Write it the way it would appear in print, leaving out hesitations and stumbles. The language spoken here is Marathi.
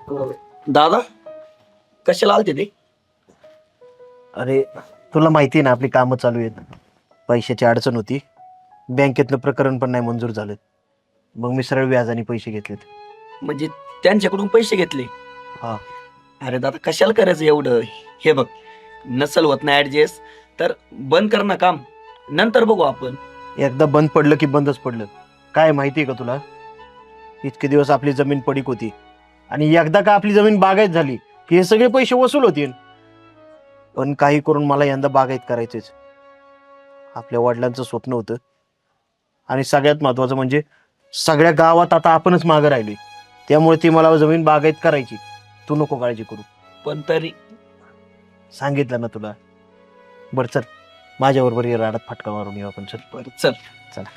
दादा कशाला आलते ते? अरे तुला माहिती आहे ना आपली कामं चालू आहेत, पैशाची अडचण होती, बँकेतलं प्रकरण पण नाही मंजूर झालं. मग मी सरळ व्याजाने पैसे घेतलेत. म्हणजे त्यांच्याकडून पैसे घेतले? हा. अरे दादा कशाला करायचं एवढं? हे बघ, नसल होत नाही ऍडजस्ट तर बंद कर ना काम, नंतर बघू आपण. एकदा बंद पडलं की बंदच पडलं. काय माहिती आहे का तुला, इतके दिवस आपली जमीन पडीक होती आणि एकदा का आपली जमीन बागायत झाली की हे सगळे पैसे वसूल होतील. पण काही करून मला यंदा बागायत करायचेच. आपल्या वडिलांचं स्वप्न होतं आणि सगळ्यात महत्वाचं म्हणजे सगळ्या गावात आता आपणच मागं राहिलोय. त्यामुळे ती मला जमीन बागायत करायची. तू नको काळजी करू. पण तरी सांगितलं ना तुला. बरं चल, माझ्याबरोबर ये, राडात फटका मारून येऊ आपण. चल बरं चल. चला.